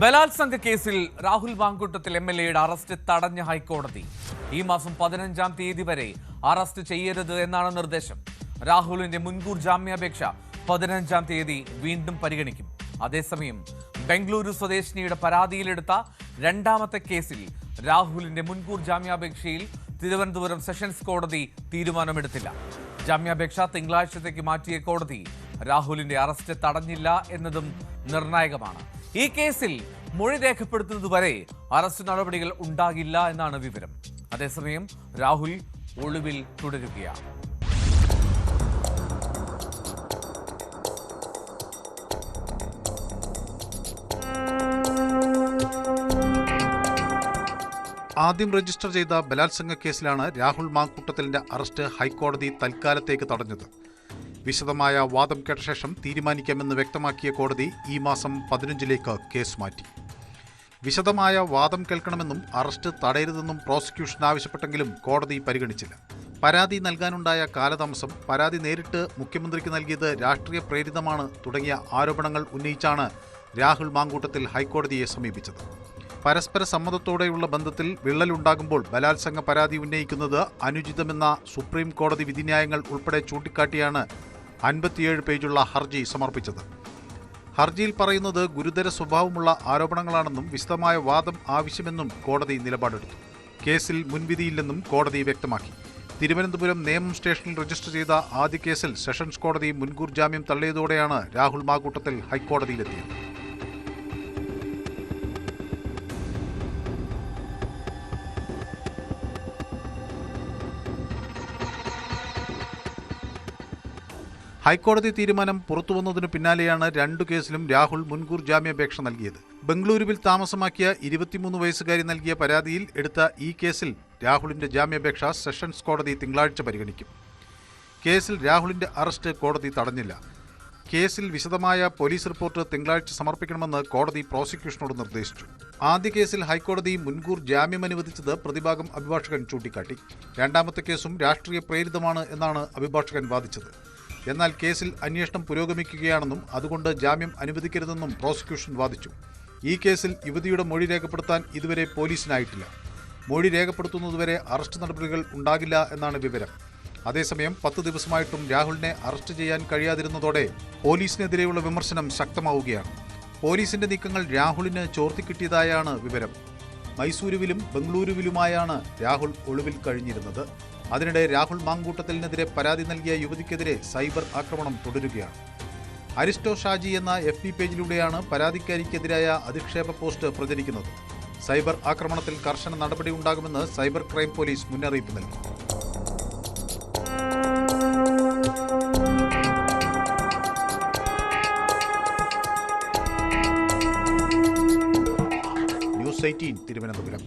ബലാത്സംഗ കേസിൽ രാഹുൽ മാങ്കൂട്ടത്തിൽ എംഎൽഎയുടെ അറസ്റ്റ് തടഞ്ഞ ഹൈക്കോടതി. ഈ മാസം 15-ാം തീയതി വരെ അറസ്റ്റ് ചെയ്യരുത് എന്നാണ് നിർദ്ദേശം. രാഹുലിന്റെ മുൻകൂർ ജാമ്യാപേക്ഷ 15-ാം തീയതി വീണ്ടും പരിഗണിക്കും. അതേസമയം ബംഗളൂരു സ്വദേശിനിയുടെ പരാതിയിലെടുത്ത രണ്ടാമത്തെ കേസിൽ രാഹുലിന്റെ മുൻകൂർ ജാമ്യാപേക്ഷയിൽ തിരുവനന്തപുരം സെഷൻസ് കോടതി തീരുമാനമെടുത്തില്ല. ജാമ്യാപേക്ഷ തിങ്കളാഴ്ചത്തേക്ക് മാറ്റിയ കോടതി രാഹുലിന്റെ അറസ്റ്റ് തടഞ്ഞില്ല എന്നതും നിർണായകമാണ്. ഈ കേസിൽ മൊഴി രേഖപ്പെടുത്തുന്നതുവരെ അറസ്റ്റ് നടപടികൾ ഉണ്ടാകില്ല എന്നാണ് വിവരം. അതേസമയം രാഹുൽ ഒളിവിൽ തുടരുകയാണ്. ആദ്യം രജിസ്റ്റർ ചെയ്ത ബലാത്സംഗ കേസിലാണ് രാഹുൽ മാങ്കൂട്ടത്തിലിന്റെ അറസ്റ്റ് ഹൈക്കോടതി തൽക്കാലത്തേക്ക് തടഞ്ഞത്. വിശദമായ വാദം കേട്ട ശേഷം തീരുമാനിക്കാമെന്ന് വ്യക്തമാക്കിയ കോടതി ഈ മാസം 15-ലേക്ക് കേസ് മാറ്റി. വിശദമായ വാദം കേൾക്കണമെന്നും അറസ്റ്റ് തടയരുതെന്നും പ്രോസിക്യൂഷൻ ആവശ്യപ്പെട്ടെങ്കിലും കോടതി പരിഗണിച്ചില്ല. പരാതി നൽകാനുണ്ടായ കാലതാമസം, പരാതി നേരിട്ട് മുഖ്യമന്ത്രിക്ക് നൽകിയത് രാഷ്ട്രീയ പ്രേരിതമാണ് തുടങ്ങിയ ആരോപണങ്ങൾ ഉന്നയിച്ചാണ് രാഹുൽ മാങ്കൂട്ടത്തിൽ ഹൈക്കോടതിയെ സമീപിച്ചത്. പരസ്പര സമ്മതത്തോടെയുള്ള ബന്ധത്തിൽ വിള്ളലുണ്ടാകുമ്പോൾ ബലാത്സംഗ പരാതി ഉന്നയിക്കുന്നത് അനുചിതമെന്ന സുപ്രീം കോടതി വിധിന്യായങ്ങൾ ഉൾപ്പെടെ ചൂണ്ടിക്കാട്ടിയാണ് 57 പേജുള്ള ഹർജി സമർപ്പിച്ചത്. ഹർജിയിൽ പറയുന്നത് ഗുരുതര സ്വഭാവമുള്ള ആരോപണങ്ങളാണെന്നും വിശദമായ വാദം ആവശ്യമെന്നും കോടതി നിലപാടെടുത്തു. കേസിൽ മുൻവിധിയില്ലെന്നും കോടതി വ്യക്തമാക്കി. തിരുവനന്തപുരം നേമം സ്റ്റേഷനിൽ രജിസ്റ്റർ ചെയ്ത ആദ്യ കേസിൽ സെഷൻസ് കോടതി മുൻകൂർ ജാമ്യം തള്ളിയതോടെയാണ് രാഹുൽ മാങ്കൂട്ടത്തിൽ ഹൈക്കോടതിയിലെത്തിയത്. ഹൈക്കോടതി തീരുമാനം പുറത്തുവന്നതിനു പിന്നാലെയാണ് രണ്ടു കേസിലും രാഹുൽ മുൻകൂർ ജാമ്യാപേക്ഷ നൽകിയത്. ബംഗളൂരുവിൽ താമസമാക്കിയ 23 വയസ്സുകാരി നൽകിയ പരാതിയിൽ എടുത്ത ഈ കേസിൽ രാഹുലിന്റെ ജാമ്യാപേക്ഷ സെഷൻസ് കോടതി തിങ്കളാഴ്ച പരിഗണിക്കും. കേസിൽ രാഹുലിന്റെ അറസ്റ്റ് കോടതി തടഞ്ഞില്ല. കേസിൽ വിശദമായ പോലീസ് റിപ്പോർട്ട് തിങ്കളാഴ്ച സമർപ്പിക്കണമെന്ന് കോടതി പ്രോസിക്യൂഷനോട് നിർദ്ദേശിച്ചു. ആദ്യ കേസിൽ ഹൈക്കോടതി മുൻകൂർ ജാമ്യം അനുവദിച്ചത് പ്രതിഭാഗം അഭിഭാഷകൻ ചൂണ്ടിക്കാട്ടി. രണ്ടാമത്തെ കേസും രാഷ്ട്രീയ പ്രേരിതമാണ് എന്നാണ് അഭിഭാഷകൻ വാദിച്ചത്. എന്നാൽ കേസിൽ അന്വേഷണം പുരോഗമിക്കുകയാണെന്നും അതുകൊണ്ട് ജാമ്യം അനുവദിക്കരുതെന്നും പ്രോസിക്യൂഷൻ വാദിച്ചു. ഈ കേസിൽ യുവതിയുടെ മൊഴി രേഖപ്പെടുത്താൻ ഇതുവരെ പോലീസിനായിട്ടില്ല. മൊഴി രേഖപ്പെടുത്തുന്നതുവരെ അറസ്റ്റ് നടപടികൾ ഉണ്ടാകില്ല എന്നാണ് വിവരം. അതേസമയം 10 ദിവസമായിട്ടും രാഹുലിനെ അറസ്റ്റ് ചെയ്യാൻ കഴിയാതിരുന്നതോടെ പോലീസിനെതിരെയുള്ള വിമർശനം ശക്തമാവുകയാണ്. പോലീസിന്റെ നീക്കങ്ങൾ രാഹുലിന് ചോർത്തിക്കിട്ടിയതായാണ് വിവരം. മൈസൂരുവിലും ബംഗളൂരുവിലുമായാണ് രാഹുൽ ഒളിവിൽ കഴിഞ്ഞിരുന്നത്. അതിനിടെ രാഹുൽ മാങ്കൂട്ടത്തിനെതിരെ പരാതി നൽകിയ യുവതിക്കെതിരെ സൈബർ ആക്രമണം തുടരുകയാണ്. അരിസ്റ്റോ ഷാജി എന്ന FB പേജിലൂടെയാണ് പരാതിക്കാരിക്കെതിരായ അധിക്ഷേപ പോസ്റ്റ് പ്രചരിക്കുന്നത്. സൈബർ ആക്രമണത്തിൽ കർശന നടപടി ഉണ്ടാകുമെന്ന് സൈബർ ക്രൈം പോലീസ് മുന്നറിയിപ്പ് നൽകി. ന്യൂസ് 18 തിരുവനന്തപുരം.